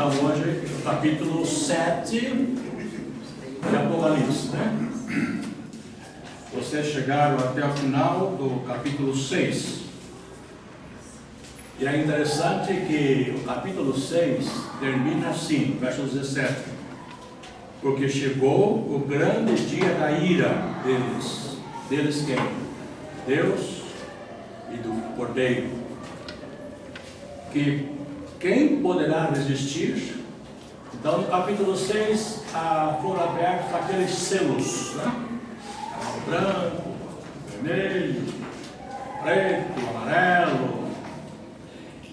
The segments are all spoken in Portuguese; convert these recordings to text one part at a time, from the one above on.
então hoje o capítulo 7 de Apocalipse, né? Vocês chegaram até o final do capítulo 6. E é interessante que o capítulo 6 termina assim, verso 17. Porque chegou o grande dia da ira deles. Deles quem? Deus e do Cordeiro. Que quem poderá resistir? Então no capítulo 6 foram abertos aqueles selos, né? Branco, vermelho, preto, amarelo.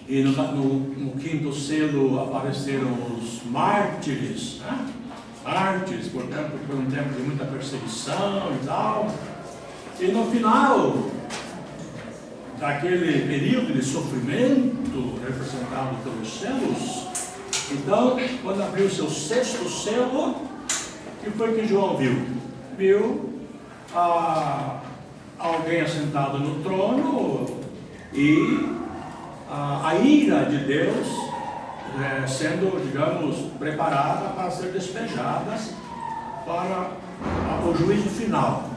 E no quinto selo apareceram os mártires, né? Mártires, portanto, foi um tempo de muita perseguição e tal. E no final daquele período de sofrimento representado pelos selos, então, quando abriu o seu sexto selo, o que foi que João viu? Viu alguém assentado no trono e a ira de Deus sendo, digamos, preparada para ser despejada para o juízo final.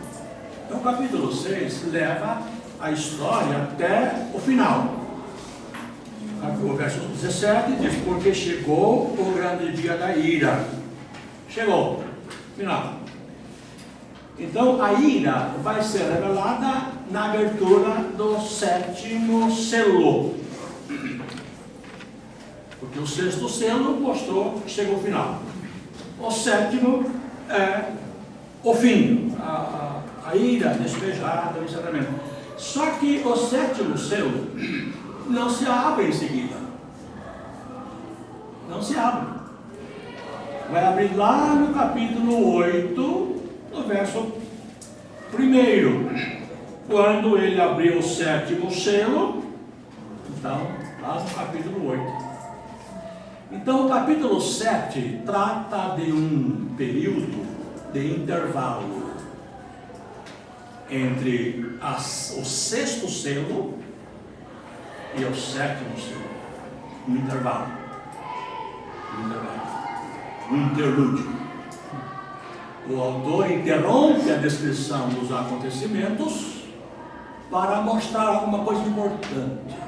Então o capítulo 6 leva a história até o final. O verso 17 diz: porque chegou o grande dia da ira. Chegou, final. Então a ira vai ser revelada na abertura do sétimo selo. Porque o sexto selo mostrou que chegou o final. O sétimo é o fim, a ira despejada, o encerramento. Só que o sétimo selo não se abre em seguida. Não se abre. Vai abrir lá no capítulo 8, no verso 1. Quando ele abriu o sétimo selo, então, lá no capítulo 8. Então o capítulo 7 trata de um período de intervalo entre o sexto selo e o sétimo selo. Um intervalo. Um interlúdio. O autor interrompe a descrição dos acontecimentos para mostrar alguma coisa importante.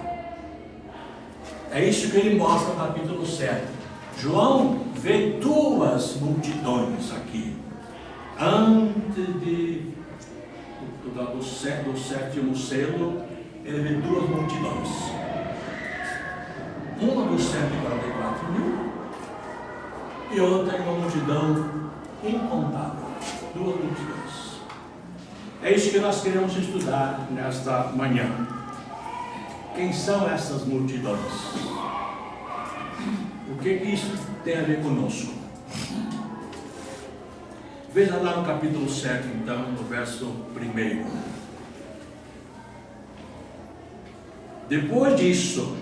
É isso que ele mostra no capítulo 7. João vê duas multidões aqui. Antes do sétimo selo, ele vê duas multidões. Uma dos 144 mil e outra uma multidão incontável. Duas multidões. É isso que nós queremos estudar nesta manhã. Quem são essas multidões? O que isso tem a ver conosco? Veja lá no capítulo 7, então, no verso 1. Depois disso,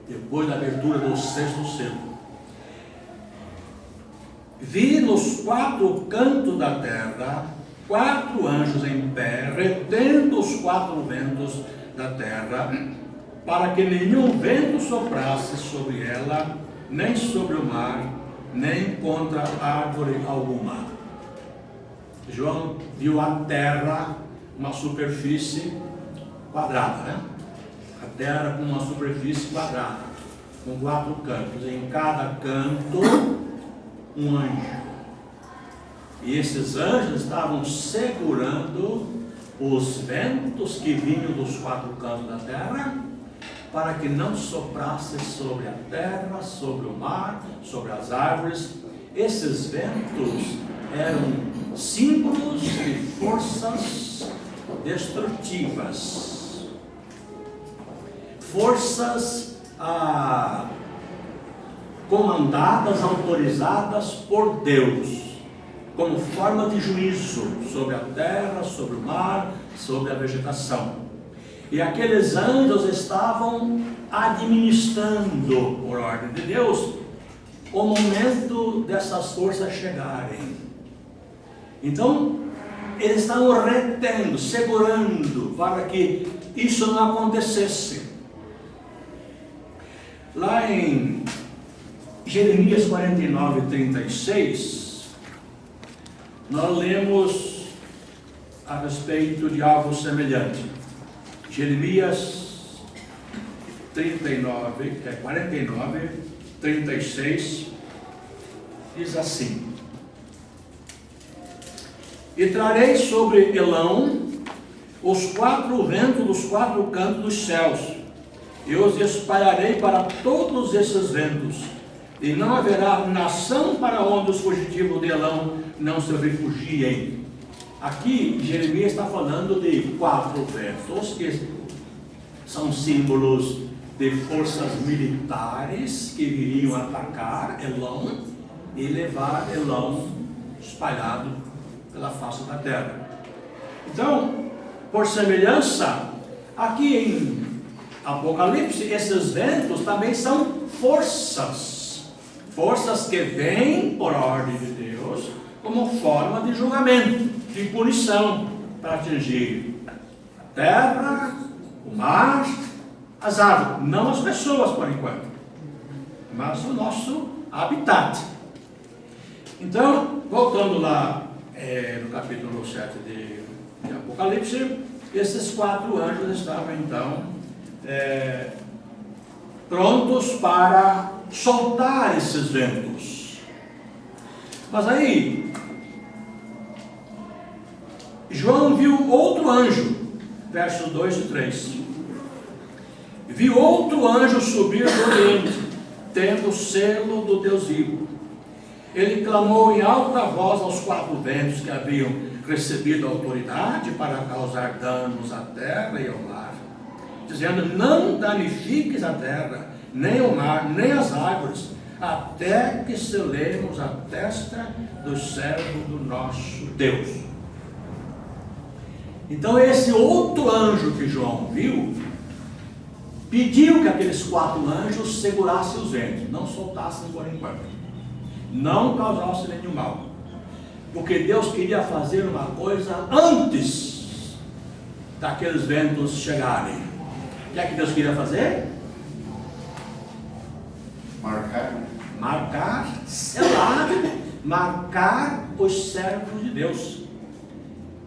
depois da abertura do sexto selo, vi nos 4 cantos da terra 4 anjos em pé, retendo os 4 ventos da terra, para que nenhum vento soprasse sobre ela, nem sobre o mar, nem contra árvore alguma. João viu a terra, uma superfície quadrada, né? A terra com uma superfície quadrada, com 4 cantos, em cada canto um anjo. E esses anjos estavam segurando os ventos que vinham dos 4 cantos da terra, para que não soprasse sobre a terra, sobre o mar, sobre as árvores. Esses ventos eram símbolos de forças destrutivas, forças comandadas, autorizadas por Deus, como forma de juízo sobre a terra, sobre o mar, sobre a vegetação. E aqueles anjos estavam administrando, por ordem de Deus, o momento dessas forças chegarem. Então, eles estavam retendo, segurando, para que isso não acontecesse. Lá em Jeremias 49, 36, nós lemos a respeito de algo semelhante. Jeremias 49, 36, diz assim: e trarei sobre Elão os 4 ventos dos 4 cantos dos céus, e os espalharei para todos esses ventos, e não haverá nação para onde os fugitivos de Elão não se refugiem. Aqui Jeremias está falando de 4 ventos, que são símbolos de forças militares que viriam atacar Elão e levar Elão espalhado pela face da terra. Então, por semelhança, aqui em Apocalipse, esses ventos também são forças que vêm por ordem de Deus como forma de julgamento, de punição, para atingir a terra, o mar, as árvores, não as pessoas por enquanto, mas o nosso habitat. Então, voltando lá no capítulo 7 de Apocalipse, esses 4 anjos estavam então prontos para soltar esses ventos. Mas aí João viu outro anjo, versos 2 e 3. Viu outro anjo subir do Oriente, tendo o selo do Deus vivo. Ele clamou em alta voz aos 4 ventos que haviam recebido autoridade para causar danos à terra e ao mar, dizendo: não danifiques a terra, nem o mar, nem as árvores, até que selemos a testa do servo do nosso Deus. Então esse outro anjo que João viu, pediu que aqueles 4 anjos segurassem os ventos, não soltassem por enquanto, não causassem nenhum mal, porque Deus queria fazer uma coisa antes daqueles ventos chegarem. O que é que Deus queria fazer? Marcar, selar, marcar os servos de Deus.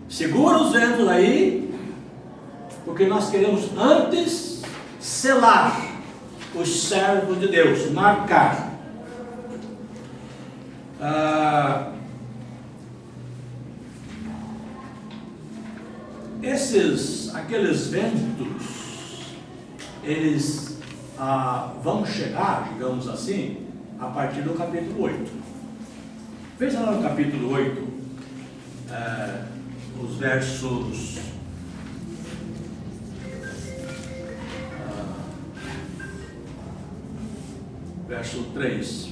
Segura os ventos aí, porque nós queremos antes selar os servos de Deus, marcar. Aqueles ventos, eles vão chegar, digamos assim, a partir do capítulo 8. Veja lá no capítulo 8, os versos verso 3.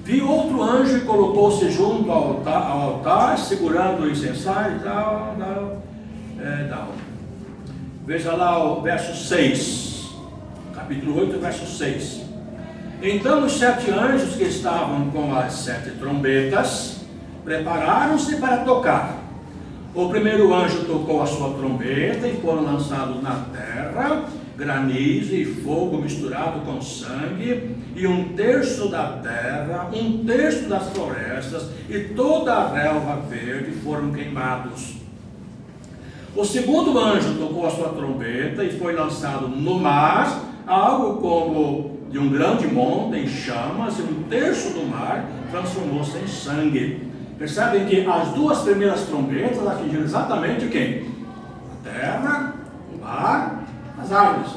Vi outro anjo e colocou-se junto ao altar, segurando o incensário e tal. Veja lá o verso 6, capítulo 8, verso 6. Então os 7 anjos que estavam com as 7 trombetas prepararam-se para tocar. O primeiro anjo tocou a sua trombeta e foram lançados na terra granizo e fogo misturado com sangue, e 1/3 da terra, 1/3 das florestas e toda a relva verde foram queimados. O segundo anjo tocou a sua trombeta e foi lançado no mar algo como de um grande monte em chamas, e 1/3 do mar transformou-se em sangue. Percebem que as 2 primeiras trombetas atingiram exatamente quem? A terra, o mar, as árvores,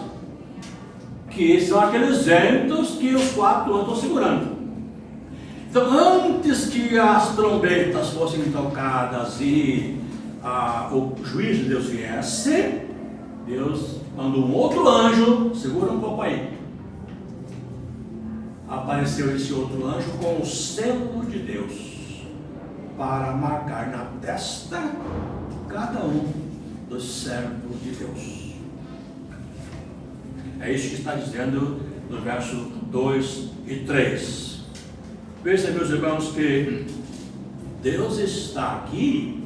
que são aqueles ventos que os 4 andam segurando. Então, antes que as trombetas fossem tocadas e o juízo de Deus viesse, Deus mandou um outro anjo, segura um pouco aí. Apareceu esse outro anjo com o selo de Deus, para marcar na testa cada um dos servos de Deus. É isso que está dizendo no verso 2 e 3. Veja, meus irmãos, que Deus está aqui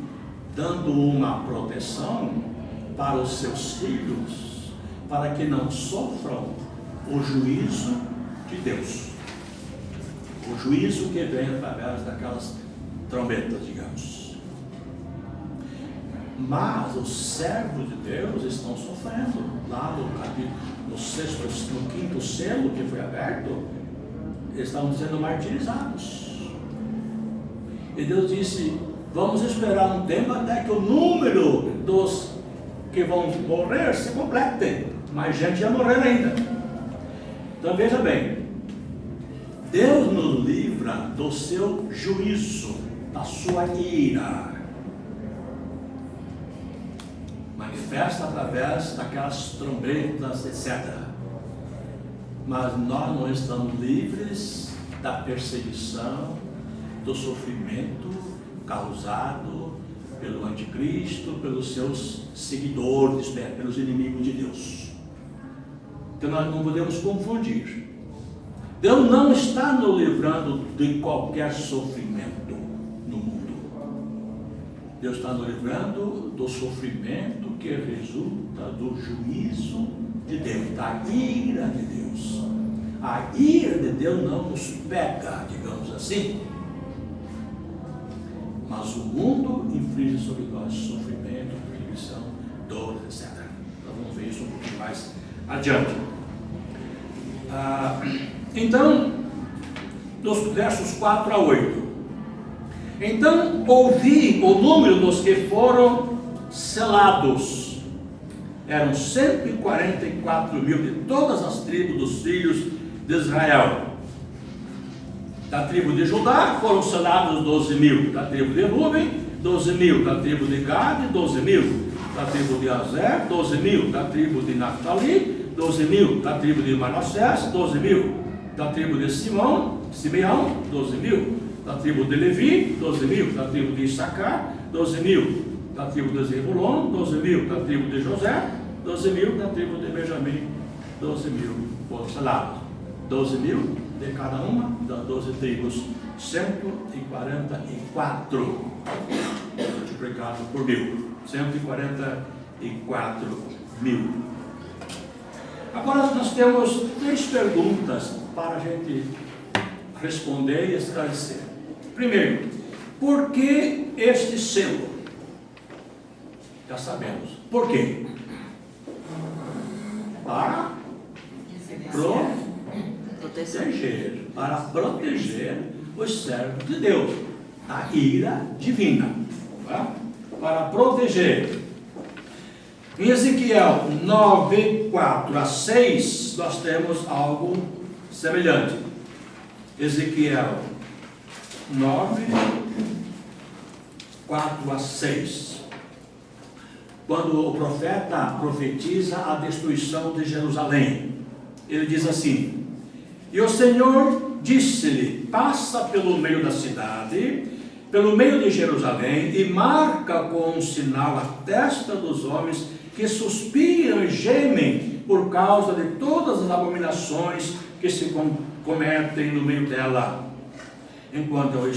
dando uma proteção para os seus filhos, para que não sofram o juízo de Deus. O juízo que vem através daquelas trombetas, digamos. Mas os servos de Deus estão sofrendo. Lá no quinto selo que foi aberto, estão sendo martirizados. E Deus disse: vamos esperar um tempo até que o número dos que vão morrer se complete. Mais gente ia morrer ainda. Então veja bem, Deus nos livra do seu juízo, da sua ira, manifesta através daquelas trombetas, etc. Mas nós não estamos livres da perseguição, do sofrimento causado pelo anticristo, pelos seus seguidores, pelos inimigos de Deus. Então nós não podemos confundir. Deus não está nos livrando de qualquer sofrimento no mundo. Deus está nos livrando do sofrimento que resulta do juízo de Deus, da ira de Deus. A ira de Deus não nos pega, digamos assim, mas o mundo inflige sobre nós sofrimento, perseguição, dor, etc. Nós vamos ver isso um pouquinho mais adiante. Então, dos versos 4 a 8. Então ouvi o número dos que foram selados. Eram 144 mil de todas as tribos dos filhos de Israel. Da tribo de Judá foram selados 12 mil. Da tribo de Rúben, 12 mil. Da tribo de Gade, 12 mil. Da tribo de Azer, 12 mil. Da tribo de Naftali, 12 mil. Da tribo de Manassés, 12 mil. Da tribo de Simeão, 12 mil. Da tribo de Levi, 12 mil. Da tribo de Issacar, 12 mil. Da tribo de Zebulon, 12 mil. Da tribo de José, 12 mil. Da tribo de Benjamim, 12 mil. Foram selados. 12 mil de cada uma das 12 tribos. 144 multiplicado por 1000. 144 mil. Agora nós temos 3 perguntas para a gente responder e esclarecer. Primeiro, por que este selo? Já sabemos. Por quê? Para proteger os servos de Deus da ira divina. Tá? Para proteger. Em Ezequiel 9, 4 a 6, nós temos algo semelhante. Ezequiel 9, 4 a 6. Quando o profeta profetiza a destruição de Jerusalém, ele diz assim: e o Senhor disse-lhe: passa pelo meio da cidade, pelo meio de Jerusalém, e marca com um sinal a testa dos homens que suspiram e gemem por causa de todas as abominações que se cometem no meio dela. Enquanto eu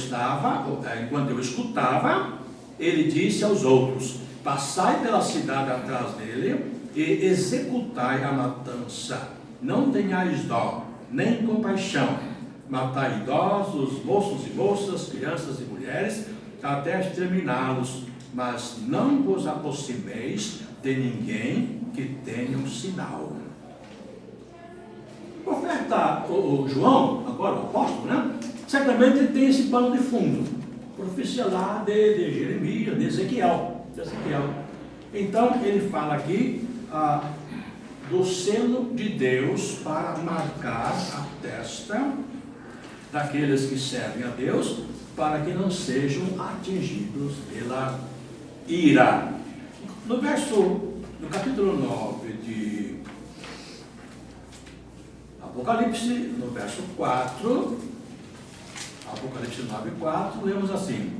escutava, ele disse aos outros: passai pela cidade atrás dele e executai a matança. Não tenhais dó, nem compaixão. Matai idosos, moços e moças, crianças e mulheres, até exterminá-los. Mas não vos aproximeis de ninguém que tenha um sinal. O profeta, o João, agora o apóstolo, né? Certamente ele tem esse pano de fundo. Profecia lá de Jeremias, de Ezequiel. Então ele fala aqui do selo de Deus para marcar a testa daqueles que servem a Deus, para que não sejam atingidos pela ira. No capítulo 9 de Apocalipse, no verso 4, Apocalipse 9, 4, lemos assim: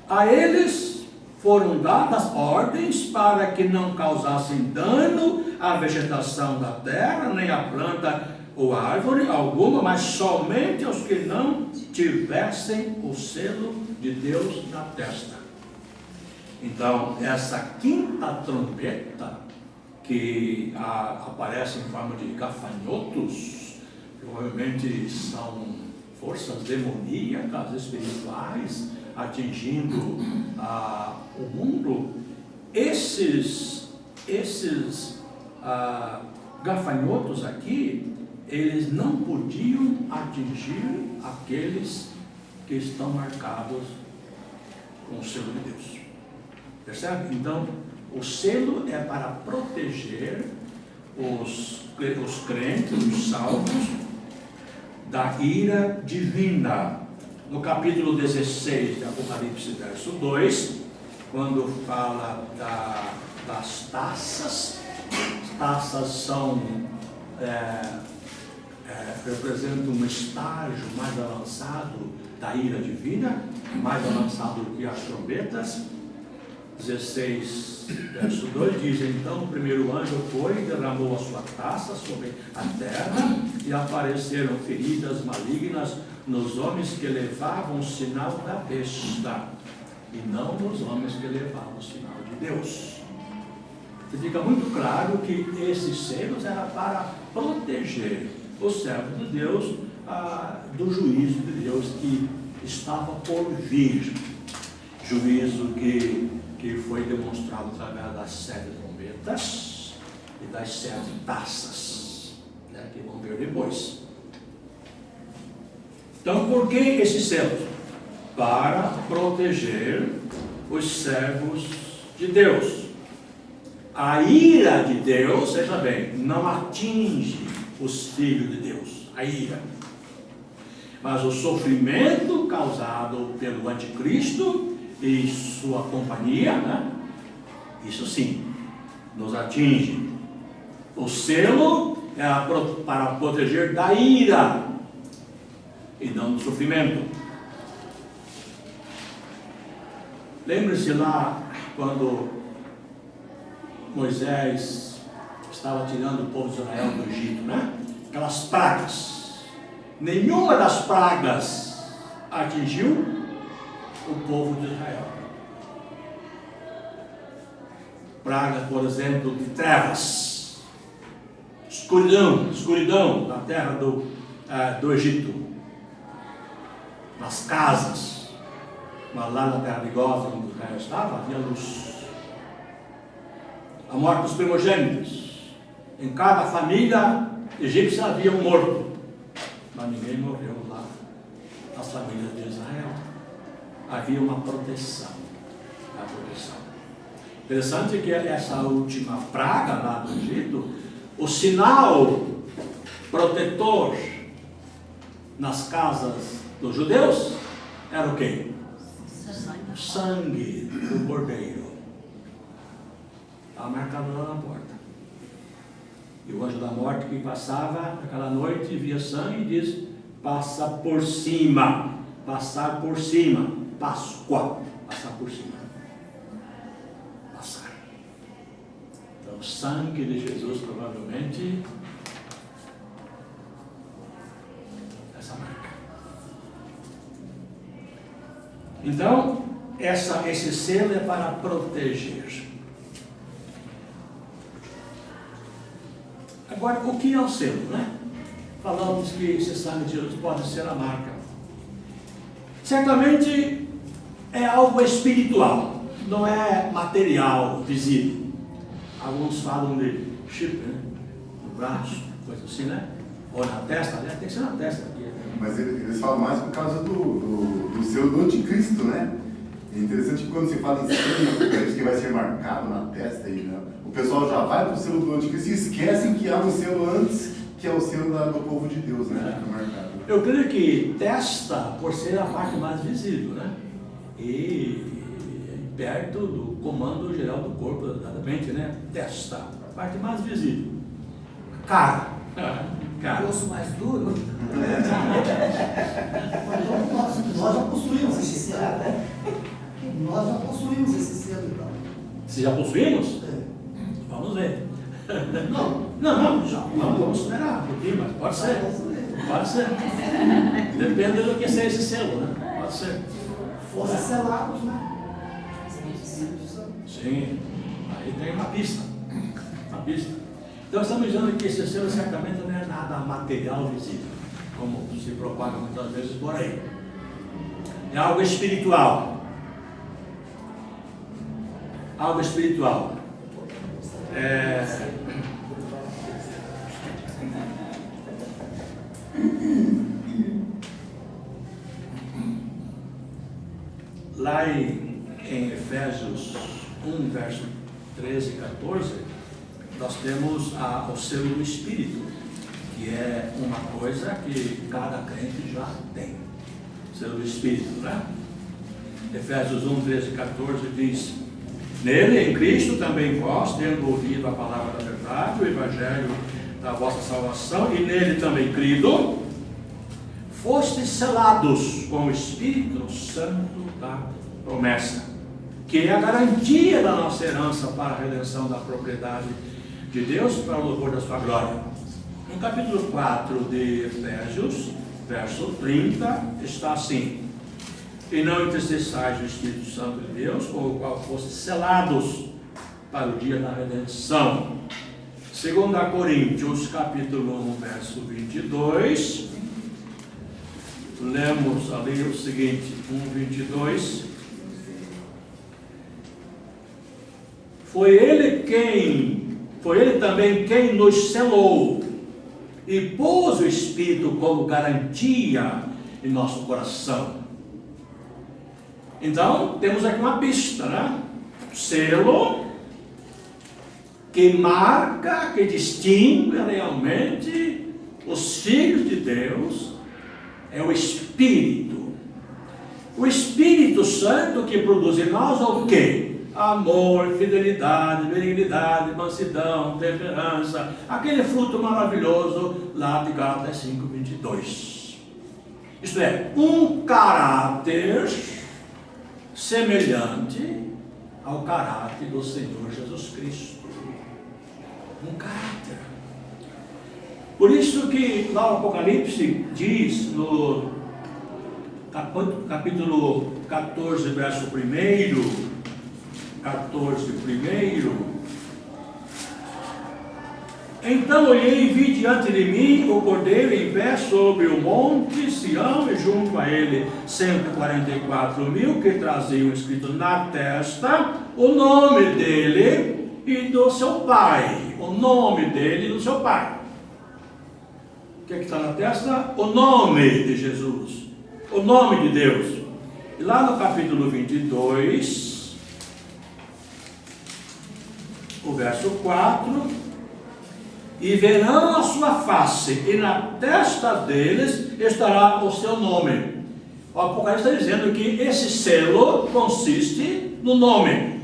a eles foram dadas ordens para que não causassem dano à vegetação da terra, nem à planta ou à árvore alguma, mas somente aos que não tivessem o selo de Deus na testa. Então, essa quinta trombeta, que aparece em forma de gafanhotos, provavelmente são forças demoníacas, espirituais, atingindo o mundo. Esses gafanhotos aqui, eles não podiam atingir aqueles que estão marcados com o selo de Deus. Percebe? Então, o selo é para proteger os crentes, os salvos, da ira divina. No capítulo 16 de Apocalipse, verso 2, quando fala das taças, as taças são, representam um estágio mais avançado da ira divina, mais avançado que as trombetas. 16, verso 2 diz: então o primeiro anjo foi e derramou a sua taça sobre a terra, e apareceram feridas malignas nos homens que levavam o sinal da besta, e não nos homens que levavam o sinal de Deus. E fica muito claro que esses selos eram para proteger os servos de Deus do juízo de Deus que estava por vir. Juízo que foi demonstrado através das 7 trombetas e das 7 taças, né, que vão ver depois. Então, por que esse selo? Para proteger os servos de Deus. A ira de Deus, veja bem, não atinge os filhos de Deus, a ira. Mas o sofrimento causado pelo anticristo e sua companhia, né? Isso sim, nos atinge. O selo é para proteger da ira e não do sofrimento. Lembre-se lá quando Moisés estava tirando o povo de Israel do Egito, né? Aquelas pragas. Nenhuma das pragas atingiu o povo de Israel. Praga, por exemplo, de trevas, escuridão na terra do Egito, nas casas, mas lá na terra de Gósen, onde Israel estava, havia luz. A morte dos primogênitos. Em cada família egípcia havia um morto, mas ninguém morreu lá nas famílias de Israel. Havia uma proteção. Interessante que essa última praga lá do Egito, o sinal protetor nas casas dos judeus era o quê? O sangue do cordeiro. Estava marcado lá na porta. E o anjo da morte que passava naquela noite via sangue e diz: passa por cima, passar por cima. Páscoa, passar por cima. Passar. Então, o sangue de Jesus provavelmente essa marca. Então, esse selo é para proteger. Agora, o que é o selo, né? Falamos que esse sangue de Jesus pode ser a marca. Certamente é algo espiritual, não é material, visível. Alguns falam de chip, né? No braço, coisa assim, né? Ou na testa, né? Tem que ser na testa aqui. Mas eles falam mais por causa do selo do anticristo, né? É interessante que quando se fala em selo, que vai ser marcado na testa, aí, né? O pessoal já vai para o selo do anticristo e esquecem que há um selo antes, que é o selo do povo de Deus, né? Que é marcado. Eu creio que testa, por ser a parte mais visível, né? E perto do comando geral do corpo, exatamente, né? Testa, a parte mais visível. Cara. O osso mais duro. Nós já possuímos esse selo, né? Nós já possuímos esse selo, então. Se já possuímos? É. Vamos ver. Não, Já. Vamos esperar um pouquinho, mas pode ser. Pode ser. Depende do que seja esse selo, né? Pode ser. Fosse selados, né? Sim. Aí tem uma pista. Uma pista. Então estamos dizendo que esse selo certamente não é nada material visível. como se propaga muitas vezes por aí. É algo espiritual. Algo espiritual. Lá em Efésios 1, verso 13 e 14, nós temos o selo do Espírito, que é uma coisa que cada crente já tem. O selo do Espírito, né? Efésios 1, 13 e 14 diz: nele, em Cristo, também vós, tendo ouvido a palavra da verdade, o evangelho da vossa salvação, e nele também crido, fostes selados com o Espírito Santo da promessa, que é a garantia da nossa herança para a redenção da propriedade de Deus, para o louvor da sua glória. No capítulo 4 de Efésios, verso 30, está assim: e não entristeçais o Espírito Santo de Deus, com o qual fostes selados para o dia da redenção. 2 Coríntios, capítulo 1, verso 22, lemos ali o seguinte, 1:22. Foi ele também quem nos selou e pôs o Espírito como garantia em nosso coração. Então, temos aqui uma pista, né? Selo que marca, que distingue realmente os filhos de Deus, é o Espírito. O Espírito Santo que produz em nós o quê? Amor, fidelidade, benignidade, mansidão, temperança, aquele fruto maravilhoso lá de Gálatas 5:22. Isto é, um caráter semelhante ao caráter do Senhor Jesus Cristo. Um caráter. Por isso que lá o Apocalipse diz no capítulo 14, verso 1, 14:1, então olhei e vi diante de mim o Cordeiro em pé sobre o monte Sião, e junto a ele 144.000 que traziam escrito na testa o nome dele e do seu pai. O nome dele e do seu pai. O que está na testa? O nome de Jesus, o nome de Deus. E lá no capítulo 22, o verso 4, e verão a sua face, e na testa deles estará o seu nome. O Apocalipse está dizendo que esse selo consiste no nome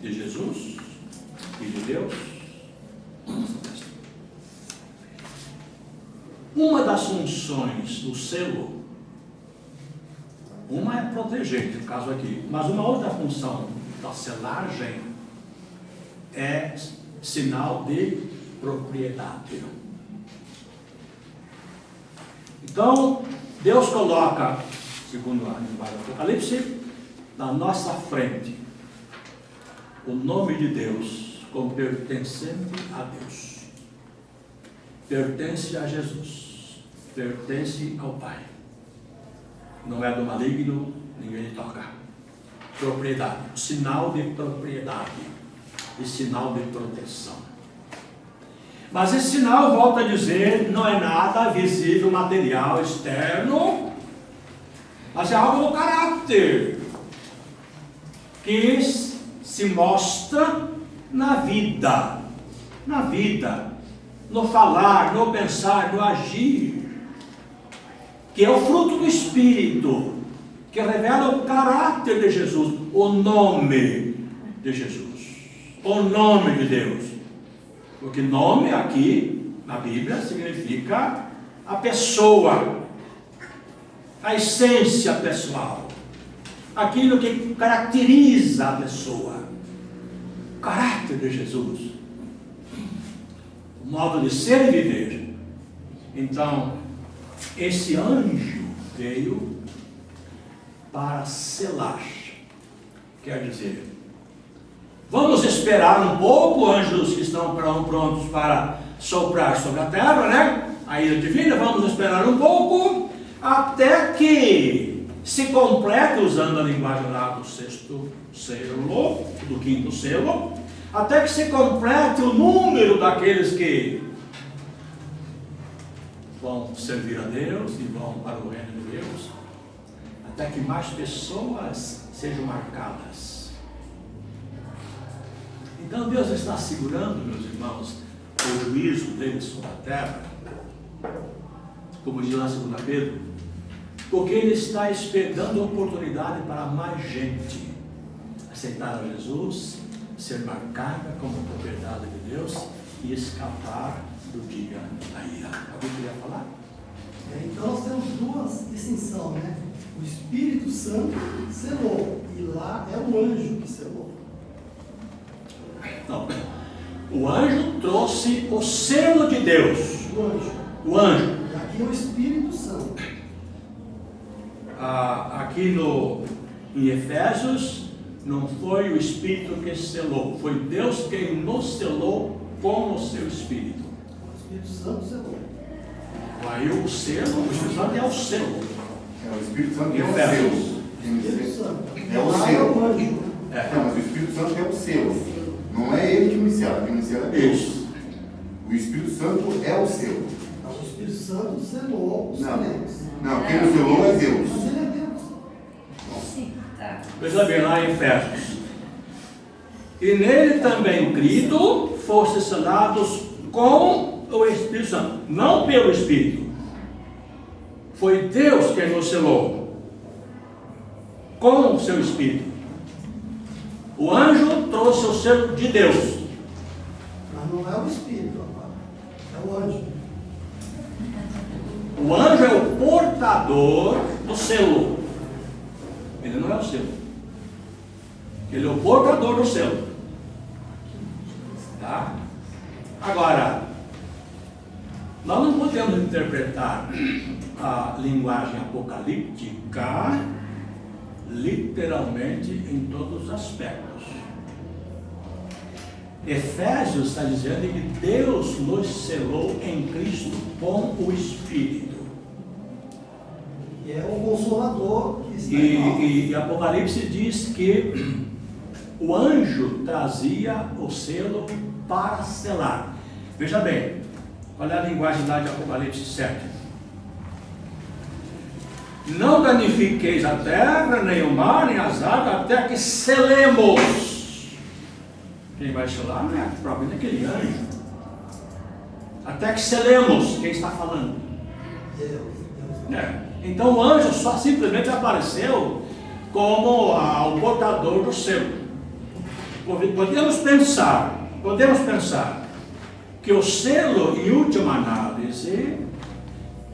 de Jesus e de Deus. Uma das funções do selo, uma é proteger, no caso aqui, mas uma outra função da selagem é sinal de propriedade. Então, Deus coloca, segundo a linguagem do Apocalipse, na nossa frente o nome de Deus como pertencente a Deus. Pertence a Jesus, pertence ao Pai. Não é do maligno, ninguém lhe toca. Propriedade, sinal de propriedade e sinal de proteção. Mas esse sinal, volto a dizer, não é nada visível, material, externo, mas é algo no caráter que se mostra na vida, no falar, no pensar, no agir, que é o fruto do Espírito, que revela o caráter de Jesus, o nome de Jesus, o nome de Deus. Porque nome aqui, na Bíblia, significa a pessoa, a essência pessoal, aquilo que caracteriza a pessoa, o caráter de Jesus, o modo de ser e viver. Então, esse anjo veio para selar, quer dizer, vamos esperar um pouco, anjos que estão prontos para soprar sobre a terra, né? a ira divina, vamos esperar um pouco, até que se complete, usando a linguagem lá do sexto selo, do quinto selo, até que se complete o número daqueles que vão servir a Deus e vão para o reino de Deus, até que mais pessoas sejam marcadas. Então Deus está segurando, meus irmãos, o juízo dele sobre a terra, como diz lá em 2 Pedro, porque ele está esperando a oportunidade para mais gente aceitar a Jesus, ser marcada como propriedade de Deus e escapar do dia da ira. Alguém queria falar? Então nós temos duas distinções, né? O Espírito Santo selou, e lá é o anjo que selou. Não. O anjo trouxe o selo de Deus. O anjo. O anjo. E aqui é o Espírito Santo. Aqui em Efésios, não foi o Espírito que selou, foi Deus quem nos selou com o seu Espírito. O Espírito Santo selou. Aí o selo, o Espírito Santo é o selo. O Espírito Santo é o Efésios. selo. O Espírito Santo. É o Lá selo. é o anjo. Não, mas o Espírito Santo é o selo. Não é ele que iniciar, quem iniciar é Deus. Isso. O Espírito Santo é o selo. Então, o Espírito Santo selou os Não. selos. Não, quem o selou é Deus. Mas ele é Deus. Sim, tá. Veja bem, lá em Efésios. E nele também, Cristo, fosse selados com o Espírito Santo, não pelo Espírito. Foi Deus quem nos selou com o seu Espírito. O anjo trouxe o selo de Deus. Mas não é o Espírito, rapaz. É o anjo. O anjo é o portador do selo. Ele não é o selo. Ele é o portador do selo. Tá? Agora, nós não podemos interpretar a linguagem apocalíptica literalmente em todos os aspectos. Efésios está dizendo que Deus nos selou em Cristo com o Espírito. E é o Consolador que está em nós. E Apocalipse diz que o anjo trazia o selo para selar. Veja bem, qual é a linguagem lá de Apocalipse 7? Não danifiqueis a terra, nem o mar, nem as águas, até que selemos. Quem vai selar não é propriamente aquele anjo. Até que selemos. Quem está falando? Deus. Então o anjo só simplesmente apareceu como o portador do selo. Podemos pensar que o selo, em última análise,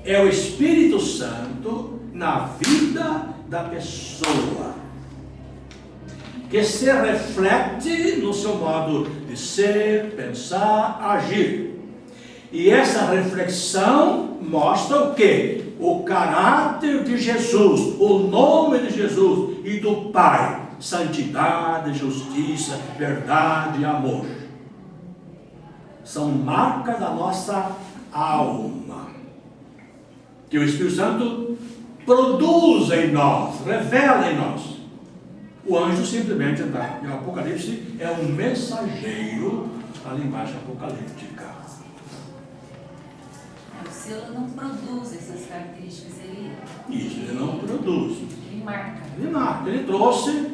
é o Espírito Santo na vida da pessoa, que se reflete no seu modo de ser, pensar, agir. E essa reflexão mostra o quê? O caráter de Jesus, o nome de Jesus e do Pai: santidade, justiça, verdade e amor. São marcas da nossa alma, que o Espírito Santo produz em nós, revela em nós. O anjo simplesmente, em Apocalipse, é um mensageiro da linguagem apocalíptica. O selo não produz essas características, Isso, ele não produz. ele marca. Ele trouxe,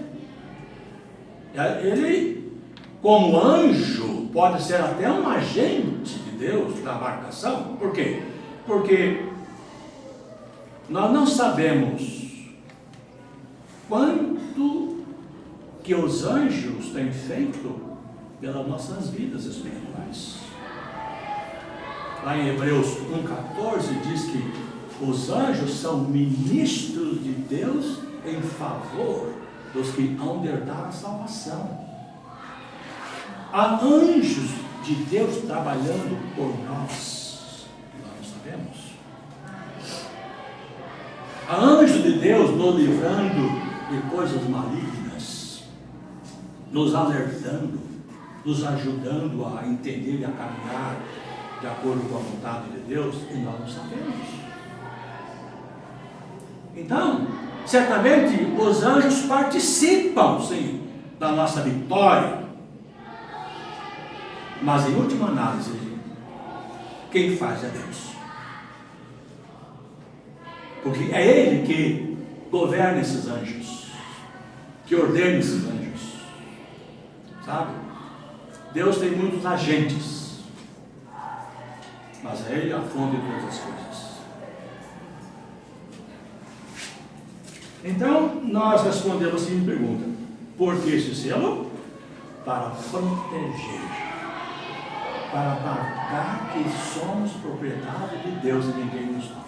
ele, como anjo, pode ser até um agente de Deus na marcação. Por quê? Porque nós não sabemos quanto que os anjos têm feito pelas nossas vidas espirituais. Lá em Hebreus 1,14 diz que os anjos são ministros de Deus em favor dos que hão de herdar a salvação. Há anjos de Deus trabalhando por nós não sabemos. Há anjos de Deus nos livrando de coisas malignas, nos alertando, nos ajudando a entender e a caminhar de acordo com a vontade de Deus, e nós não sabemos. Então, certamente os anjos participam, sim, da nossa vitória, mas em última análise, quem faz é Deus, porque é Ele que governa esses anjos, que ordena esses anjos, sabe? Deus tem muitos agentes, mas é Ele a fonte de todas as coisas. Então, nós respondemos a seguinte pergunta: por que esse selo? Para proteger, para marcar que somos propriedade de Deus e ninguém nos toca.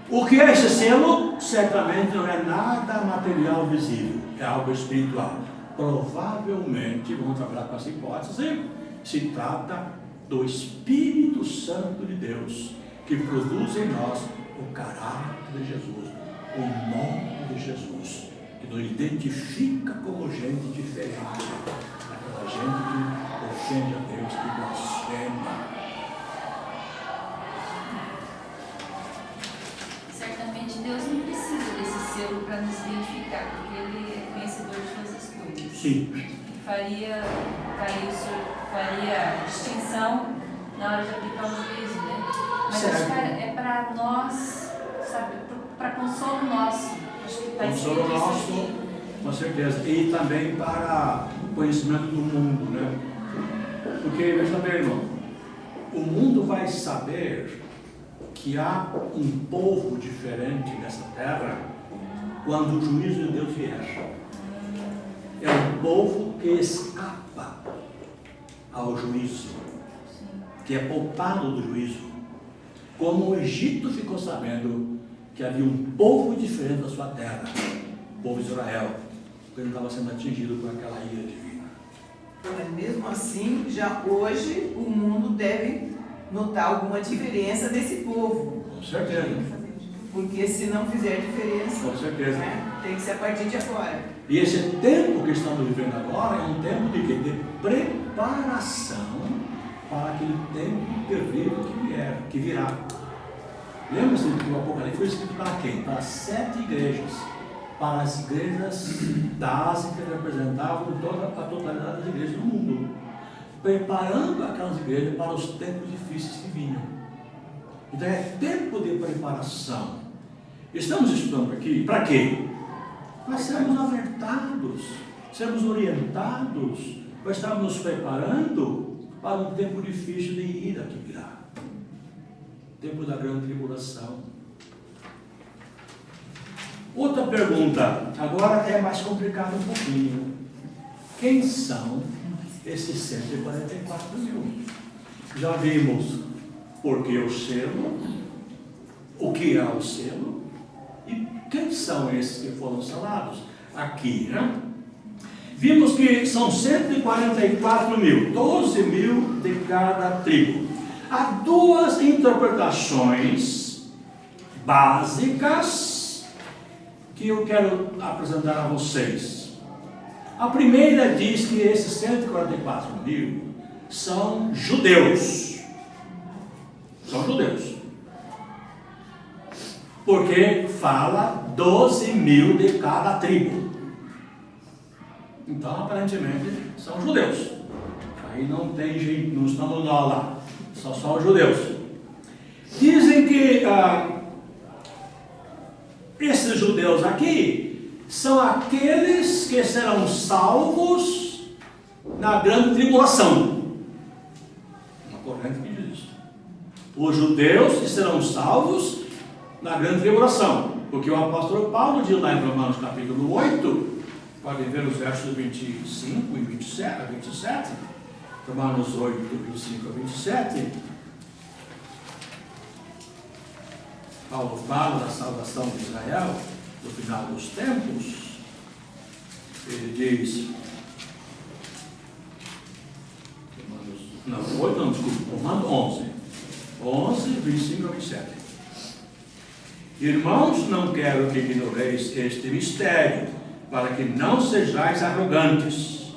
O que é esse selo? Certamente não é nada material visível, é algo espiritual. Provavelmente, vamos trabalhar com essa hipótese, se trata do Espírito Santo de Deus, que produz em nós o caráter de Jesus, o nome de Jesus, que nos identifica como gente diferente, aquela gente que ofende a Deus, que blasfema. Certamente Deus não precisa desse selo para nos identificar, porque Ele é conhecedor de todas as coisas. Sim. Faria distinção na hora de aplicar o juízo, né? Mas Certo. acho que é para nós, sabe, para consolo nosso. Acho que está Consolo escrito isso nosso, aqui. com certeza, e também para o conhecimento do mundo, né? Porque, veja bem, irmão, o mundo vai saber que há um povo diferente nessa terra quando o juízo de Deus vier. É um povo que escapa ao juízo, que é poupado do juízo. Como o Egito ficou sabendo que havia um povo diferente da sua terra, o povo de Israel, porque ele estava sendo atingido por aquela ira divina. Mas mesmo assim, já hoje o mundo deve notar alguma diferença desse povo. Com certeza, Porque se não fizer diferença, com certeza. né, tem que ser a partir de agora. E esse tempo que estamos vivendo agora é um tempo de quê? De preparação para aquele tempo terrível que virá. Lembra-se que o Apocalipse foi escrito para quem? Para 7 igrejas. Para as igrejas da Ásia, que representavam toda a totalidade das igrejas do mundo. Preparando aquelas igrejas para os tempos difíceis que vinham. Então é tempo de preparação. Estamos estudando aqui, para quê? Para sermos alertados, sermos orientados, para estarmos nos preparando para um tempo difícil de ira que virá. Tempo da grande tribulação. Outra pergunta, agora é mais complicado um pouquinho. Quem são esses 144 mil? Já vimos por que o selo, o que é o selo, e quem são esses que foram selados? Aqui, né? Vimos que são 144 mil, 12 mil de cada tribo. Há duas interpretações básicas que eu quero apresentar a vocês. A primeira diz que esses 144 mil são judeus. São judeus. Porque fala 12 mil de cada tribo. Então, aparentemente, são judeus. Aí não tem jeito, não estamos nós lá. São só os judeus. Dizem que esses judeus aqui são aqueles que serão salvos na grande tribulação. Uma corrente que diz isso. Os judeus que serão salvos na grande tribulação. Porque o apóstolo Paulo diz lá em Romanos capítulo 8, podem ver os versos 25 e 27, Romanos 8, 25 a 27, Paulo fala da salvação de Israel no final dos tempos. Ele diz, Romanos 11, 25 a 27. Irmãos, não quero que ignoreis este mistério, para que não sejais arrogantes.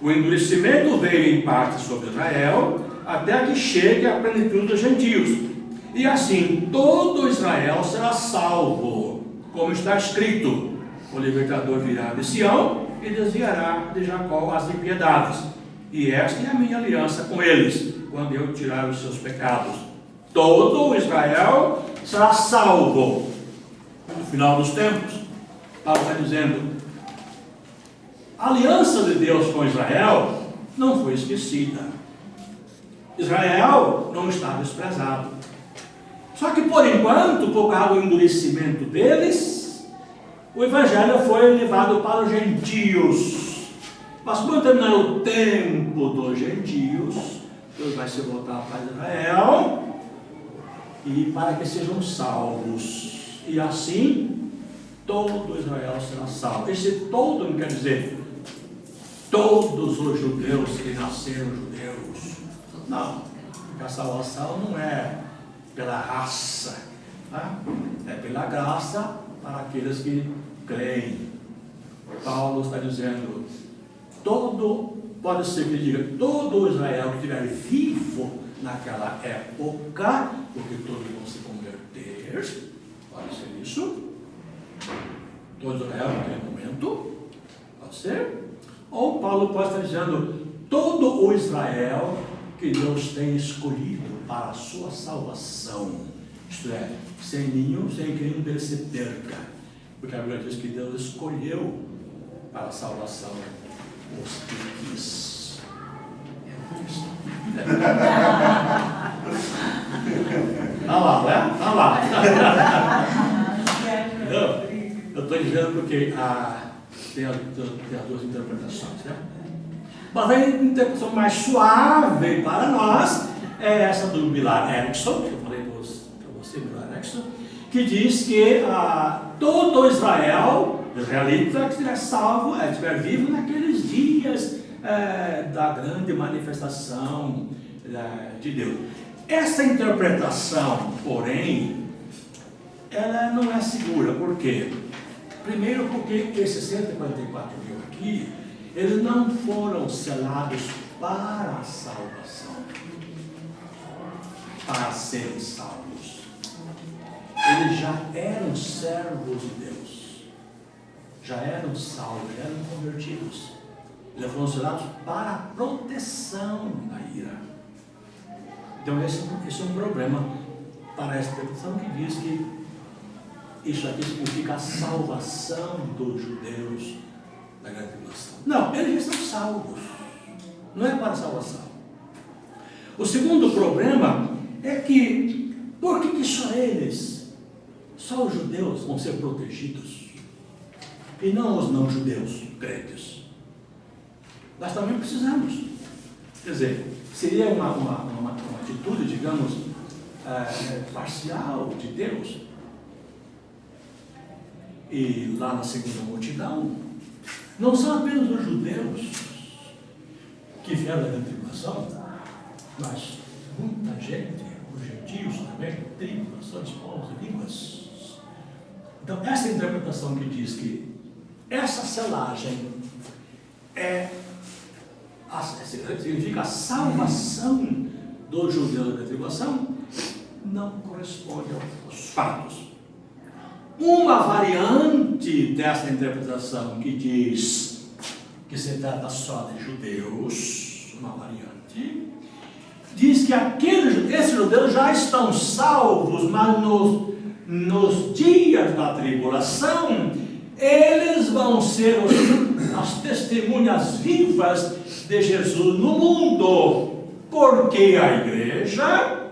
O endurecimento veio em parte sobre Israel, até que chegue a plenitude dos gentios. E assim, todo Israel será salvo, como está escrito: o libertador virá de Sião e desviará de Jacó as impiedades. E esta é a minha aliança com eles, quando eu tirar os seus pecados. Todo Israel será salvo. No final dos tempos, Paulo está dizendo: a aliança de Deus com Israel não foi esquecida. Israel não está desprezado. Só que por enquanto, por causa do endurecimento deles, o evangelho foi levado para os gentios. Mas quando terminar o tempo dos gentios, Deus vai se voltar para Israel e para que sejam salvos. E assim, todo Israel será salvo. Esse todo não quer dizer todos os judeus que nasceram judeus. Não, porque a salvação não é pela raça, tá? É pela graça para aqueles que creem. Paulo está dizendo: pode ser que diga todo Israel que estiver vivo naquela época, porque todos vão se converter, pode ser isso. Todo Israel naquele momento, pode ser. Ou Paulo pode estar dizendo todo o Israel que Deus tem escolhido para a sua salvação, isto é, sem que nenhum deles se perca, porque a Bíblia diz que Deus escolheu para a salvação os que quis. Está lá, né? Está lá. Eu estou dizendo porque tem as duas interpretações, né? Mas a interpretação mais suave para nós é essa do Millard Erickson, que eu falei para você, Millard Erickson, que diz que todo Israel, israelita, que estiver salvo, estiver vivo naqueles dias da grande manifestação de Deus. Essa interpretação, porém, ela não é segura. Por quê? Primeiro porque esses 144 mil aqui, eles não foram selados para a salvação, para serem salvos. Eles já eram servos de Deus, já eram salvos, já eram convertidos. Eles foram selados para a proteção da ira. Então esse é um problema para essa interpretação que diz que isso aqui significa a salvação dos judeus da grande tribulação. Não, eles estão salvos. Não é para a salvação. O segundo problema é que, por que só eles, só os judeus vão ser protegidos e não os não-judeus crentes? Nós também precisamos. Quer dizer, seria uma atitude, digamos, parcial de Deus. E lá na segunda multidão, não são apenas os judeus que vieram da tribulação, mas muita gente, os gentios também, tribos, nações, povos e línguas. Então, essa interpretação que diz que essa selagem significa a salvação dos judeus da tribulação, não corresponde aos fatos. Uma variante dessa interpretação que diz que se trata só de judeus, uma variante, diz que esses judeus já estão salvos, mas nos dias da tribulação, eles vão ser as testemunhas vivas de Jesus no mundo, porque a igreja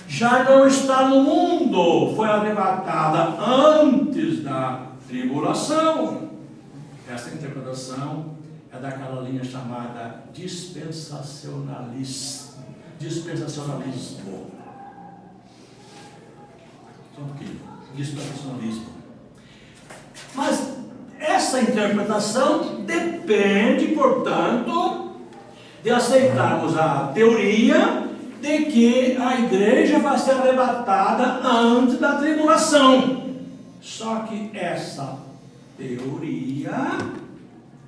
já não está no mundo, foi arrebatada antes da tribulação. Essa interpretação é daquela linha chamada dispensacionalismo. Só um pouquinho. Dispensacionalismo. Mas essa interpretação depende, portanto, de aceitarmos a teoria de que a igreja vai ser arrebatada antes da tribulação. Só que essa teoria,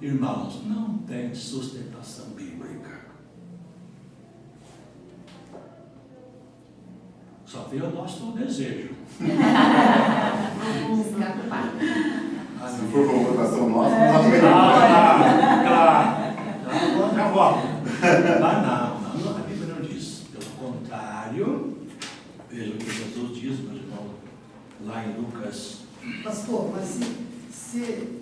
irmãos, não tem sustentação bíblica. Só tem o nosso desejo. Escapar. Se for para votação nossa, não está bem. Claro. Já voto. Mas não, a Bíblia não diz. Pelo contrário, veja o que Jesus diz, meu irmão, lá em Lucas. Pastor, mas se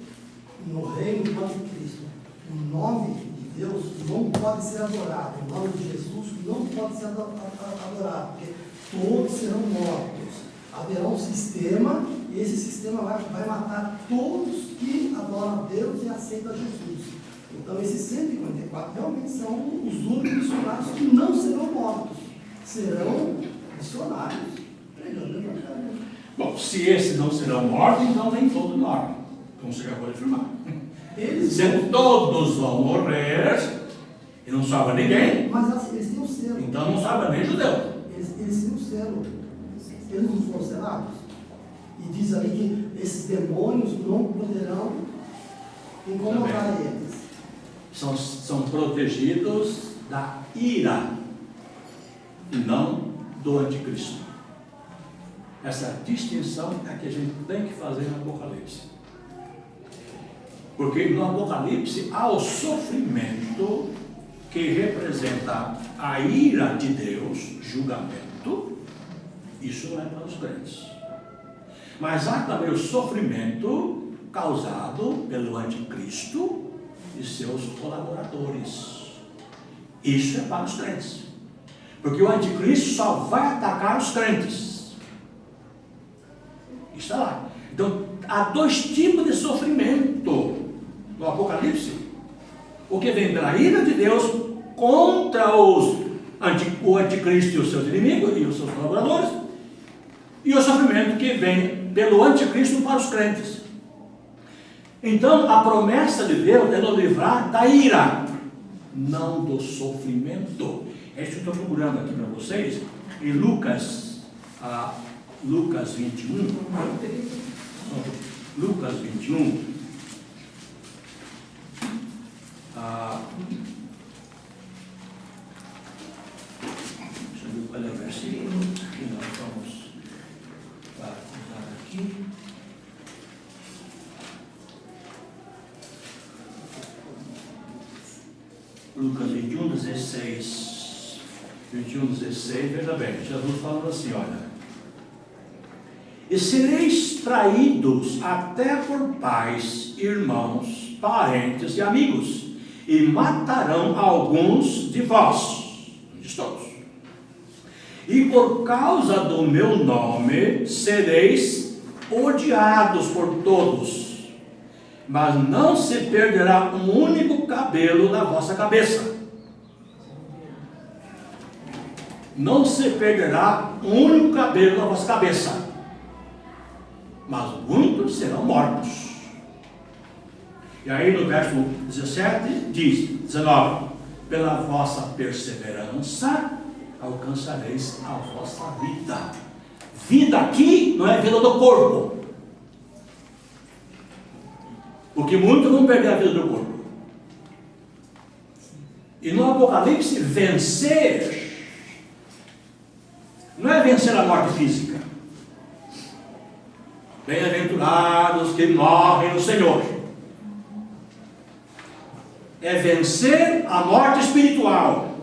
no reino do anticristo o nome de Deus não pode ser adorado, o nome de Jesus não pode ser adorado, porque todos serão mortos. Haverá um sistema e esse sistema vai matar todos que adoram a Deus e aceitam Jesus. Então esses 154 realmente são os únicos missionários que não serão mortos, serão missionários pregando o evangelho. Bom, se esses não serão mortos, então nem todos dormem, como você acabou de afirmar. Se todos vão morrer e não sobra ninguém, Mas assim, eles têm um selo. então não sobra nem judeu. Eles têm um selo. Eles não foram selados. E diz ali que esses demônios não poderão incomodar eles. São protegidos da ira e não do anticristo. Essa distinção é que a gente tem que fazer no Apocalipse. Porque no Apocalipse há o sofrimento que representa a ira de Deus, julgamento. Isso não é para os crentes. Mas há também o sofrimento causado pelo anticristo e seus colaboradores. Isso é para os crentes. Porque o anticristo só vai atacar os crentes. Está lá. Então, há dois tipos de sofrimento no Apocalipse. O que vem pela ira de Deus contra o anticristo e os seus inimigos e os seus colaboradores. E o sofrimento que vem pelo anticristo para os crentes. Então, a promessa de Deus é nos livrar da ira, não do sofrimento. É isso que eu estou procurando aqui para vocês, em Lucas 21. Lucas 21. Deixa eu ver qual é o versículo que nós vamos usar aqui. Lucas 21, 16. 21, 16, veja bem, Jesus falando assim, olha. E sereis traídos até por pais, irmãos, parentes e amigos, e matarão alguns de vós, de todos. E por causa do meu nome sereis odiados por todos, mas não se perderá um único cabelo na vossa cabeça. Não se perderá um único cabelo na vossa cabeça, mas muitos serão mortos. E aí no verso 17 diz, 19, pela vossa perseverança alcançareis a vossa vida. Vida aqui não é vida do corpo, porque muitos vão perder a vida do corpo. E no Apocalipse, vencer não é vencer a morte física. Bem-aventurados que morrem no Senhor. É vencer a morte espiritual.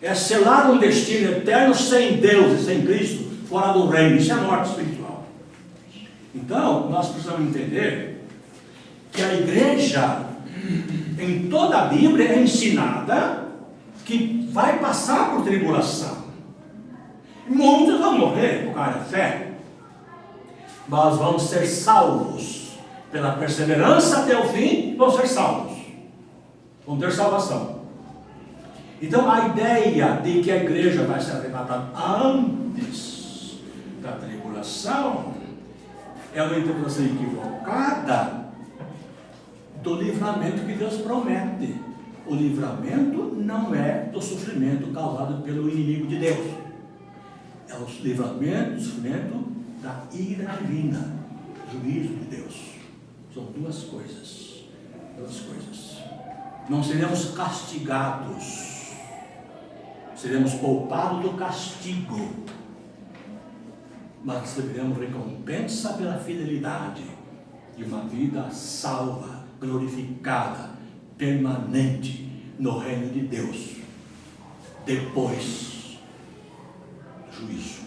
É selar um destino eterno sem Deus e sem Cristo, fora do reino. Isso é a morte espiritual. Então, nós precisamos entender que a igreja, em toda a Bíblia, é ensinada que vai passar por tribulação. Muitos vão morrer por causa da fé, mas vão ser salvos. Pela perseverança até o fim, vão ser salvos. Vão ter salvação. Então, a ideia de que a igreja vai ser arrebatada antes da tribulação é uma interpretação equivocada do livramento que Deus promete. O livramento não é do sofrimento causado pelo inimigo de Deus. É o livramento, o sofrimento da ira divina, juízo de Deus. São duas coisas. Duas coisas. Não seremos castigados seremos poupados do castigo, mas receberemos recompensa pela fidelidade de uma vida salva, glorificada, permanente no reino de Deus, depois do juízo.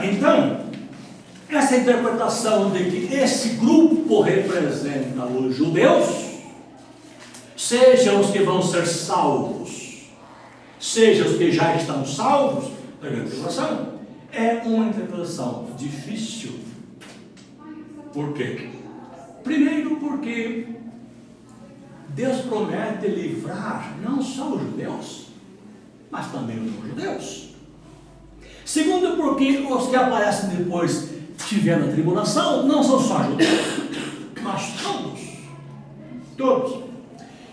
Então, essa interpretação de que esse grupo representa os judeus, sejam os que vão ser salvos, sejam os que já estão salvos da grande tribulação, é uma interpretação difícil. Por quê? Primeiro, porque Deus promete livrar não só os judeus, mas também os não-judeus. Segundo, porque os que aparecem depois, tiveram a tribulação, não são só judeus, mas todos.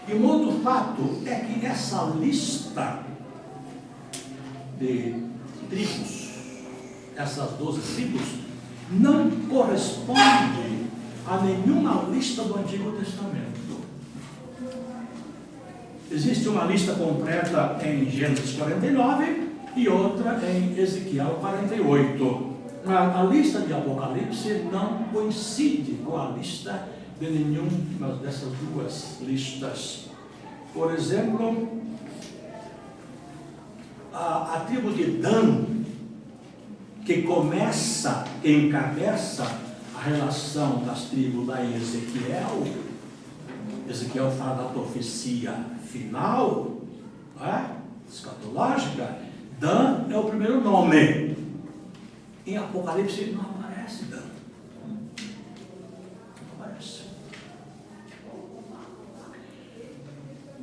E um outro fato é que essa lista de tribos, essas 12 tribos, não corresponde a nenhuma lista do Antigo Testamento. Existe uma lista completa em Gênesis 49 e outra em Ezequiel 48. A lista de Apocalipse não coincide com a lista de nenhuma dessas duas listas. Por exemplo, a tribo de Dan, que encabeça a relação das tribos lá em Ezequiel. Ezequiel fala da profecia final, não é? Escatológica. Dan é o primeiro nome. Em Apocalipse não aparece Dan. Não aparece.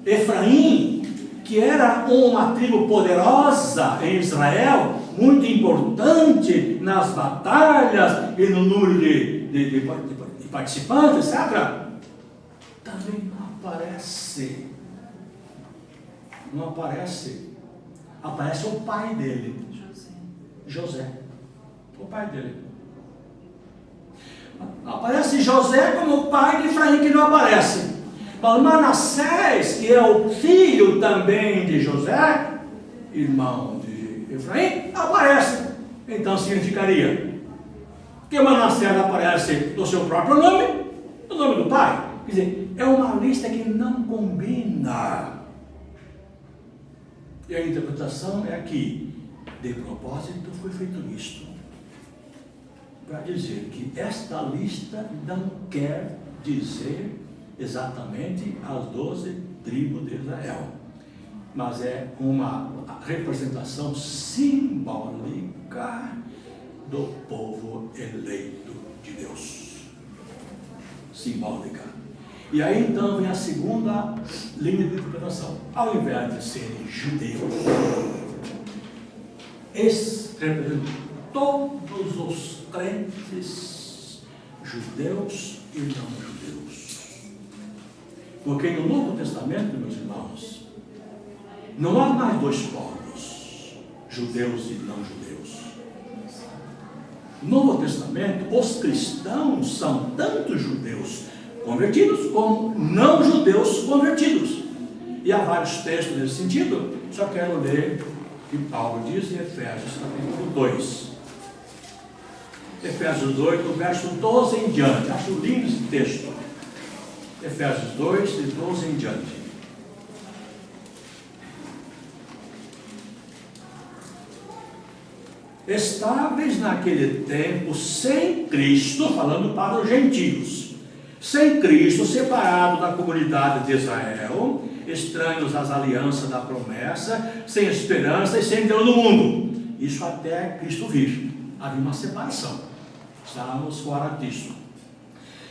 Efraim, que era uma tribo poderosa em Israel, muito importante nas batalhas e no número de participantes, etc., também não aparece. Não aparece. Aparece o pai dele, José. O pai dele. Aparece José como o pai de Efraim, que não aparece. Mas Manassés, que é o filho também de José, irmão de Efraim, aparece. Então significaria que Manassés aparece no seu próprio nome, no nome do pai. Quer dizer, é uma lista que não combina. E a interpretação é que, de propósito, foi feito isto, para dizer que esta lista não quer dizer exatamente as 12 tribos de Israel, mas é uma representação simbólica do povo eleito de Deus. Simbólica. E aí então vem a segunda linha de interpretação. Ao invés de serem judeus, esses representam todos os crentes, judeus e não judeus. Porque no Novo Testamento, meus irmãos, não há mais dois povos, judeus e não judeus. No Novo Testamento, os cristãos são tanto judeus convertidos como não judeus convertidos. E há vários textos nesse sentido, só quero ler o que Paulo diz em Efésios capítulo 2. Efésios 2, do verso 12 em diante. Acho lindo esse texto. Efésios 2, de 12 em diante. Estáveis naquele tempo sem Cristo, falando para os gentios, sem Cristo, separados da comunidade de Israel, estranhos às alianças da promessa, sem esperança e sem Deus no mundo. Isso até Cristo vir. Havia uma separação. Estávamos fora disso.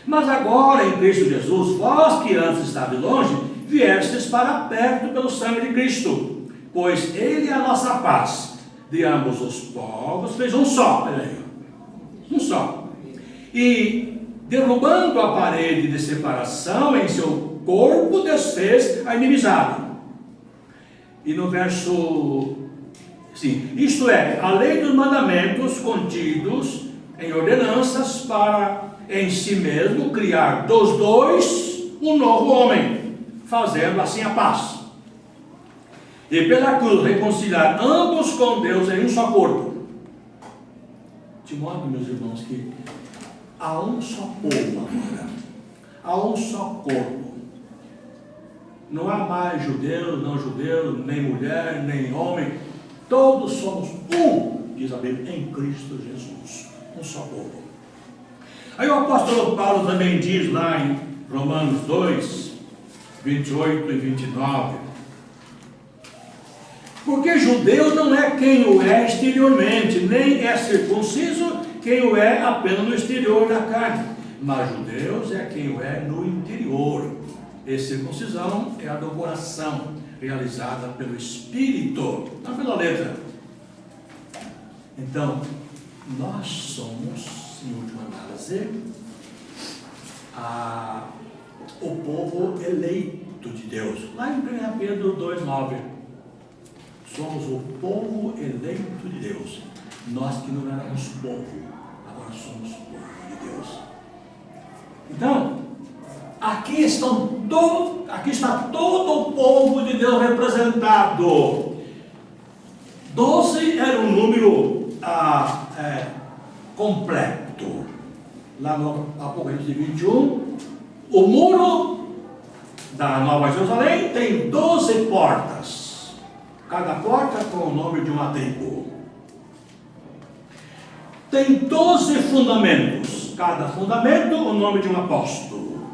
Mas agora, em Cristo Jesus, vós que antes estáveis longe, viestes para perto pelo sangue de Cristo, pois Ele é a nossa paz. De ambos os povos fez um só. Peraí. Um só. E derrubando a parede de separação em seu corpo, desfez a inimizade. E no verso, sim, isto é, a lei dos mandamentos contidos em ordenanças para em si mesmo criar dos dois um novo homem, fazendo assim a paz. E pela cruz reconciliar ambos com Deus em um só corpo. De modo, meus irmãos, que há um só povo agora, há um só corpo. Não há mais judeus, não judeus, nem mulher, nem homem. Todos somos um, diz a Bíblia, em Cristo Jesus. Um só povo. Aí o apóstolo Paulo também diz lá em Romanos 2, 28 e 29. Porque judeu não é quem o é exteriormente, nem é circunciso quem o é apenas no exterior da carne. Mas judeus é quem o é no interior. E circuncisão é a do coração, realizada pelo Espírito, não pela letra. Então, nós somos, em última análise, o povo eleito de Deus. Lá em 1 Pedro 2,9. Somos o povo eleito de Deus. Nós que não éramos povo, agora somos povo de Deus. Então, aqui está todo o povo de Deus representado. 12 era um número completo. Lá no Apocalipse 21, o muro da Nova Jerusalém tem 12 portas. Cada porta com o nome de uma tribo. Tem 12 fundamentos. Cada fundamento o nome de um apóstolo.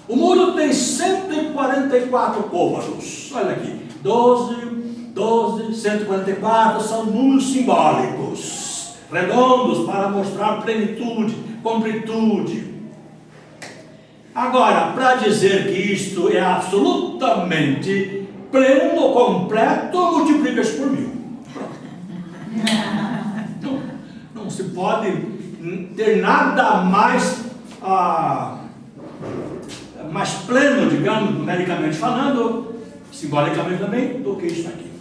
O muro tem 144 côvados. Olha aqui. 12, 144 são números simbólicos. Redondos para mostrar plenitude, completude. Agora, para dizer que isto é absolutamente pleno, completo, multiplica isso por 1000. Não se pode ter nada mais pleno, digamos, numericamente falando, simbolicamente também, do que isso aqui.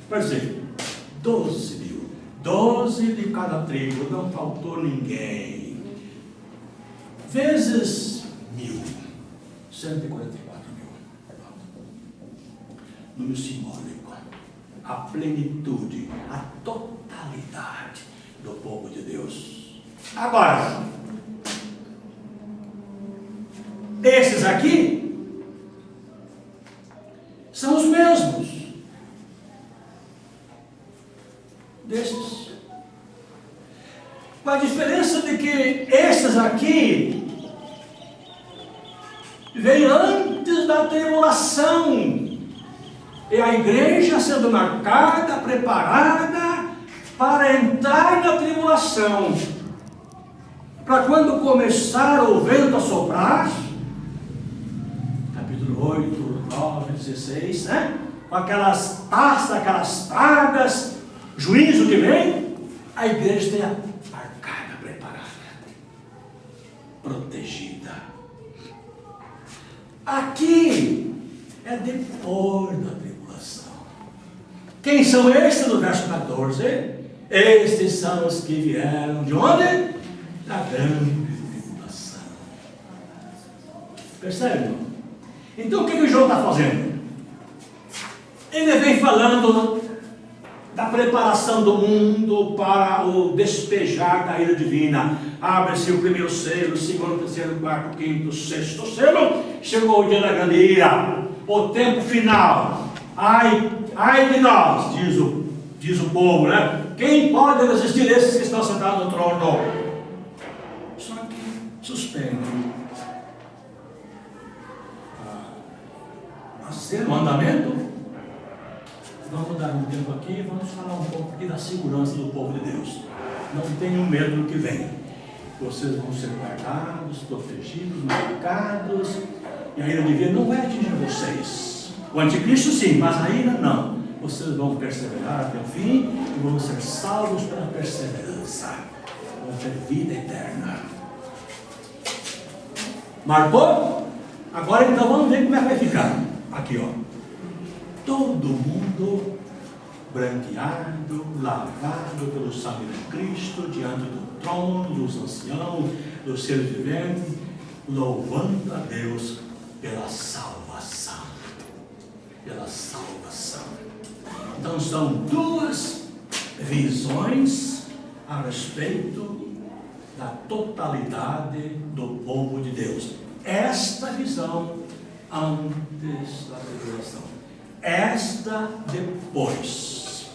Por exemplo, 12.000. 12 de cada tribo, não faltou ninguém. Vezes 1000. 144. Número simbólico, a plenitude, a totalidade do povo de Deus. Agora, esses aqui são os mesmos desses, com a diferença de que esses aqui vêm antes da tribulação. E a igreja sendo marcada, preparada para entrar na tribulação. Para quando começar o vento a soprar, capítulo 8, 9, 16, né? Com aquelas taças, aquelas pragas, juízo que vem, a igreja esteja marcada, preparada, protegida. Aqui é depois da tribulação. Quem são estes no verso 14? Estes são os que vieram de onde? Da grande tribulação. Percebe? Então o que o João está fazendo? Ele vem falando da preparação do mundo para o despejar da ira divina. Abre-se o primeiro selo, o segundo, o terceiro, o quarto, o quinto, o sexto selo. Chegou o dia da grande ira, o tempo final. Ai de nós, diz o povo, né? Quem pode resistir a esses que estão sentados no trono? Só que suspende o mandamento. Vamos dar um tempo aqui e vamos falar um pouco aqui da segurança do povo de Deus. Não tenham medo do que vem. Vocês vão ser guardados, protegidos, marcados, e a ira divina não vai atingir vocês. O anticristo sim, mas a ira não. Vocês vão perseverar até o fim e vão ser salvos pela perseverança. Vão ter vida eterna. Marcou? Agora então vamos ver como é que vai ficar. Aqui, ó. Todo mundo branqueado, lavado pelo sangue de Cristo, diante do trono, dos anciãos, dos seres viventes, louvando a Deus pela salvação. Pela salvação. Então são duas visões a respeito da totalidade do povo de Deus. Esta visão antes da tribulação, esta depois,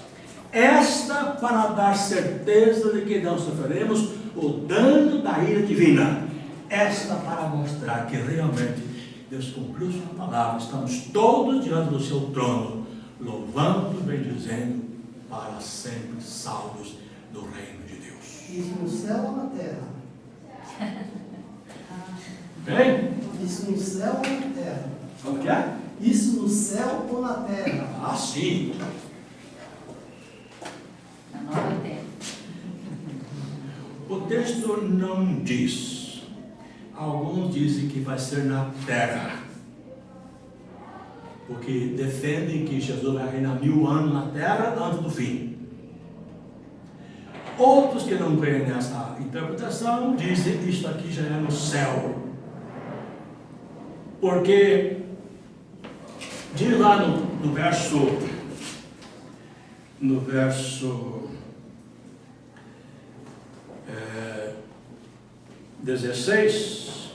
esta para dar certeza de que não sofreremos o dano da ira divina, esta para mostrar que realmente Deus cumpriu sua palavra. Estamos todos diante do seu trono, louvando e bendizendo, para sempre salvos do reino de Deus. Isso no céu ou na terra? Bem? Isso no céu ou na terra? Como que é? Isso no céu ou na terra? Ah, sim. Na nova terra. O texto não diz. Alguns dizem que vai ser na terra, porque defendem que Jesus vai reinar 1000 anos na terra antes do fim. Outros que não creem nessa interpretação dizem que isso aqui já é no céu, porque diz lá no verso 16,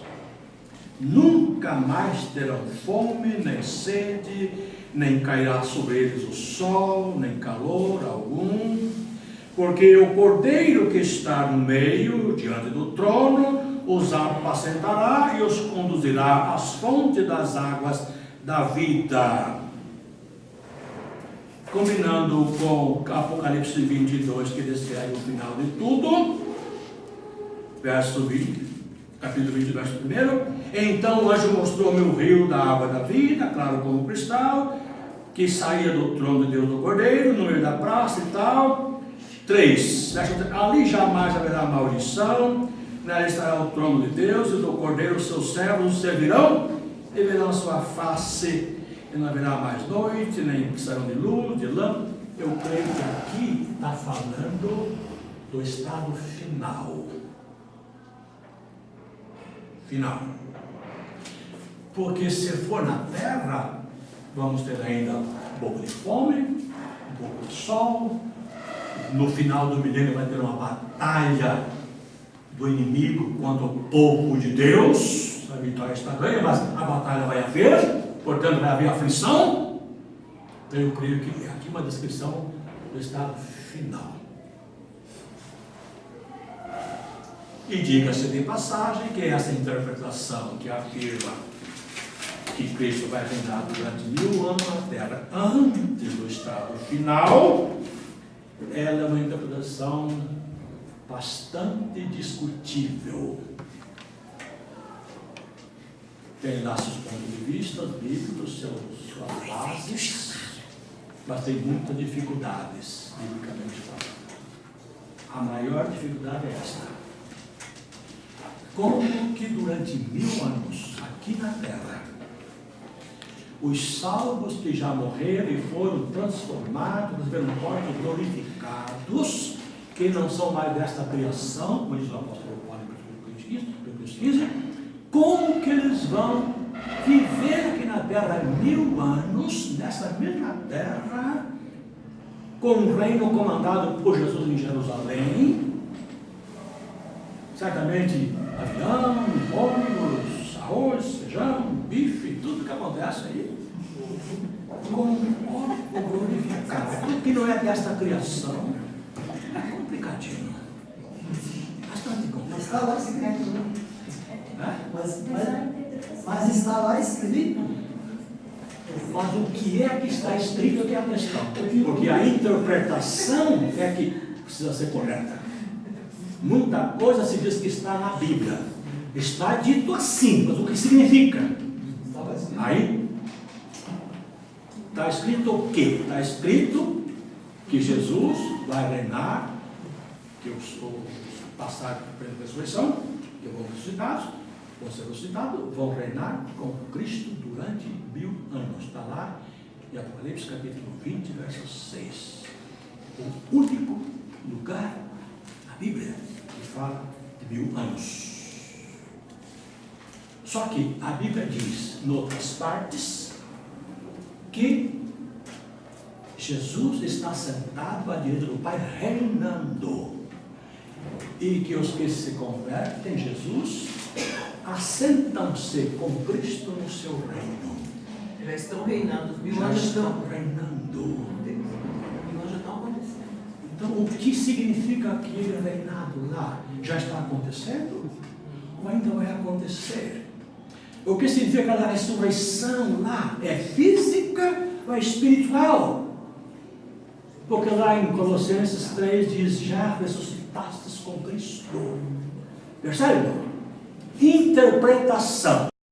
nunca mais terão fome, nem sede, nem cairá sobre eles o sol, nem calor algum, porque o Cordeiro que está no meio, diante do trono, os apacentará e os conduzirá às fontes das águas da vida. Combinando com Apocalipse 22, que descreve o final de tudo, verso 20, capítulo 20, verso 1. Então o anjo mostrou-me o rio da água da vida, claro como cristal, que saía do trono de Deus do Cordeiro, no meio da praça e tal. 3, ali jamais haverá maldição, nela estará o trono de Deus e do Cordeiro, seus servos o servirão, e verão sua face, e não haverá mais noite, nem serão de luz, de lâmpada. Eu creio que aqui está falando do estado final. Porque se for na terra, vamos ter ainda um pouco de fome, um pouco de sol. No final do milênio vai ter uma batalha do inimigo contra o povo de Deus. A vitória está ganha, mas a batalha vai haver, portanto vai haver aflição. Então eu creio que aqui uma descrição do estado final. E diga-se de passagem que essa interpretação que afirma que Cristo vai reinar durante 1000 anos na terra antes do estado final, ela é uma interpretação bastante discutível. Tem lá seus pontos de vista bíblicos, suas bases, mas tem muitas dificuldades, biblicamente falando. A maior dificuldade é esta. Como que durante 1000 anos, aqui na terra, os salvos que já morreram e foram transformados, receberam corpos glorificados, que não são mais desta criação, como diz o apóstolo Paulo em Coríntios 15, como que eles vão viver aqui na terra 1000 anos, nessa mesma terra, com um reino comandado por Jesus em Jerusalém, certamente avião, ônibus, arroz, feijão, bife, tudo que acontece aí, com um corpo glorificado. Tudo que não é desta criação, é complicadinho. Bastante complicado. Mas está lá escrito, né? É? Mas está lá escrito. Mas o que é que está escrito é que é a questão. Porque a interpretação é que precisa ser correta. Muita coisa se diz que está na Bíblia. Está dito assim, mas o que significa? Aí está escrito o quê? Está escrito que Jesus vai reinar, que os passados pela ressurreição, que vão ser ressuscitados, vão reinar com Cristo durante 1000 anos. Está lá em Apocalipse capítulo 20, verso 6. O único lugar na Bíblia que fala de 1000 anos. Só que a Bíblia diz, em outras partes, que Jesus está sentado à direita do Pai, reinando. E que os que se convertem em Jesus assentam-se com Cristo no seu reino. Já estão reinando, os mil Já anos estão reinando. Os mil anos já estão acontecendo. Então, o que significa aquele reinado lá? Já está acontecendo? Ou ainda vai acontecer? O que significa a ressurreição lá? É física ou é espiritual? Porque lá em Colossenses 3 diz, já ressuscitastes com Cristo. Percebe? Interpretação.